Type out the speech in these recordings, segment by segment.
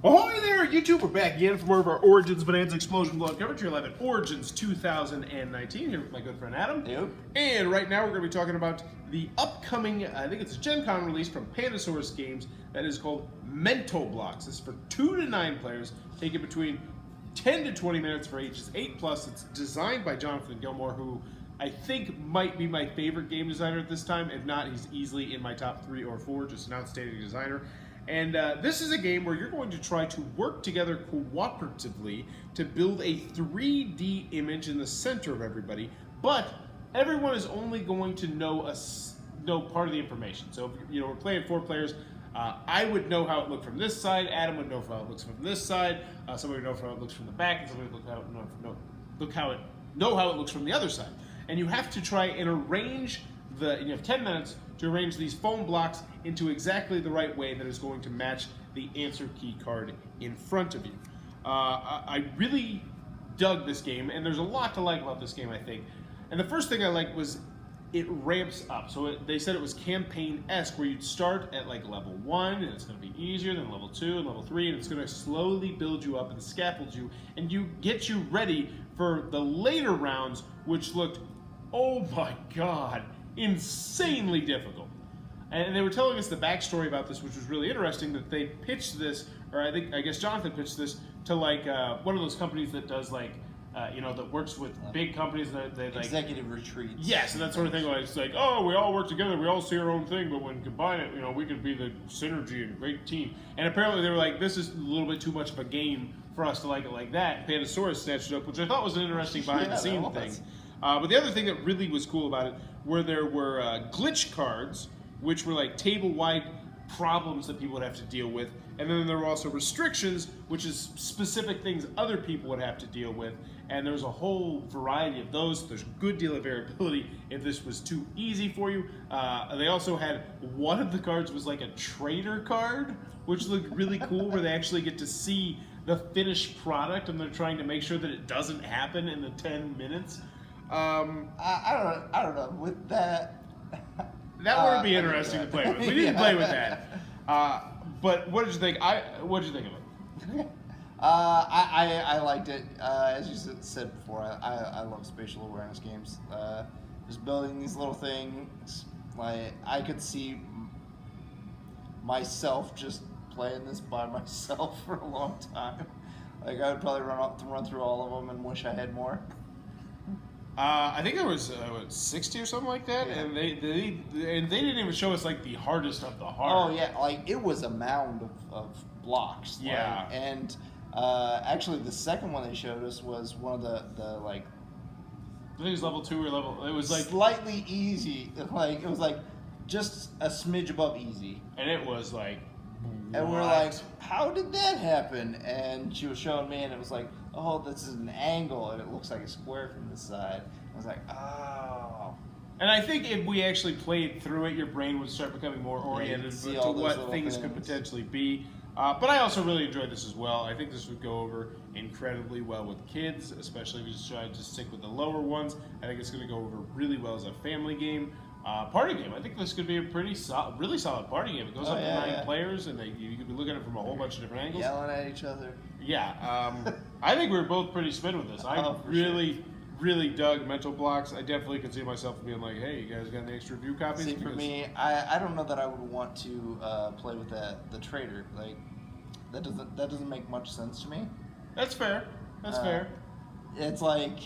Ahoy there, YouTube! We're back again for more of our Origins Bonanza Explosion Blowout coverage. You're live at Origins 2019 here with my good friend Adam. Yep. And right now we're going to be talking about the upcoming, I think it's a Gen Con release from Pandasaurus Games that is called Mental Blocks. This is for 2 to 9 players, taking between 10 to 20 minutes for ages 8+. It's designed by Jonathan Gilmore, who I think might be my favorite game designer at this time. If not, he's easily in my top 3 or 4, just an outstanding designer. And this is a game where you're going to try to work together cooperatively to build a 3D image in the center of everybody, but everyone is only going to know part of the information. So, we're playing 4 players. I would know how it looked from this side. Adam would know how it looks from this side. Somebody would know how it looks from the back, and somebody would know how it looks from the other side. And you have to try and arrange and you have 10 minutes to arrange these foam blocks into exactly the right way that is going to match the answer key card in front of you. I really dug this game, and there's a lot to like about this game, I think. And the first thing I liked was it ramps up. So they said it was campaign-esque, where you'd start at like level 1, and it's going to be easier than level 2 and level 3, and it's going to slowly build you up and scaffold you, and get you ready for the later rounds, which looked, oh my god, insanely difficult. And they were telling us the backstory about this, which was really interesting, that they pitched this, or I guess Jonathan pitched this to like one of those companies that does like, that works with big companies that they like executive retreats. Yes, and that sort of thing. Like, it's like, oh, we all work together, we all see our own thing, but when combine it, we could be the synergy and great team. And apparently they were like, this is a little bit too much of a game for us to like it like that. Pandasaurus snatched it up, which I thought was an interesting behind-the-scene thing. But the other thing that really was cool about it were there were glitch cards, which were like table-wide problems that people would have to deal with. And then there were also restrictions, which is specific things other people would have to deal with. And there's a whole variety of those. There's a good deal of variability if this was too easy for you. They also had, one of the cards was like a trader card, which looked really cool, where they actually get to see the finished product, and they're trying to make sure that it doesn't happen in the 10 minutes. I don't know. With that... That would be interesting to play with. We didn't play with that. But what did you think? What did you think of it? I liked it. As you said before, I love spatial awareness games. Just building these little things. Like, I could see myself just playing this by myself for a long time. Like, I would probably run through all of them and wish I had more. I think there was 60 or something like that, yeah. And they didn't even show us like the hardest of the hard. Oh yeah, like it was a mound of blocks. Yeah, like, and actually the second one they showed us was one of the like. I think it was level 2 or level. It was like slightly easy. Like it was like just a smidge above easy. And it was like. And we're like, how did that happen? And she was showing me, and it was like, oh, this is an angle, and it looks like a square from this side. I was like, oh. And I think if we actually played through it, your brain would start becoming more oriented to what things could potentially be. But I also really enjoyed this as well. I think this would go over incredibly well with kids, especially if you just try to stick with the lower ones. I think it's going to go over really well as a family game. Party game. I think this could be a really solid party game. It goes up to 9 players, and you could be looking at it from a whole bunch of different angles. Yelling at each other. Yeah. I think we were both pretty smitten with this. I really dug Mental Blocks. I definitely could see myself being like, hey, you guys got any extra review copies? See, for me, I don't know that I would want to play with the trader. Like, that doesn't make much sense to me. That's fair. That's fair. It's like,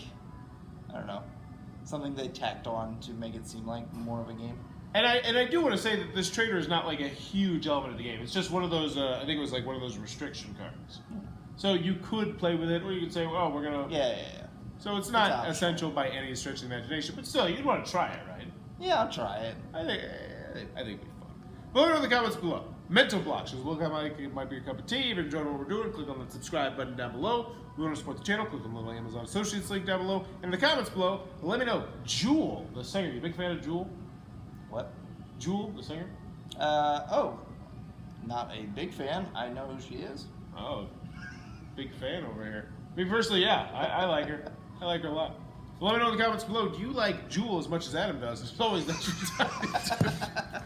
I don't know, something they tacked on to make it seem like more of a game. And I do want to say that this trader is not like a huge element of the game. It's just one of those, I think it was like one of those restriction cards. So you could play with it, or you could say, well, we're going to... Yeah. So it's not essential by any stretch of the imagination, but still, you'd want to try it, right? Yeah, I'll try it. I think it'd be fun. Let me know in the comments below. Mental Blocks. It might be a cup of tea. If you're enjoying what we're doing, click on the subscribe button down below. If you want to support the channel, click on the little Amazon Associates link down below. And in the comments below, let me know. Jewel, the singer. You a big fan of Jewel? What? Jewel, the singer? Not a big fan. I know who she is. Oh, big fan over here. Me personally, yeah. I like her. I like her a lot. So let me know in the comments below. Do you like Jewel as much as Adam does? It's always nice to talk to.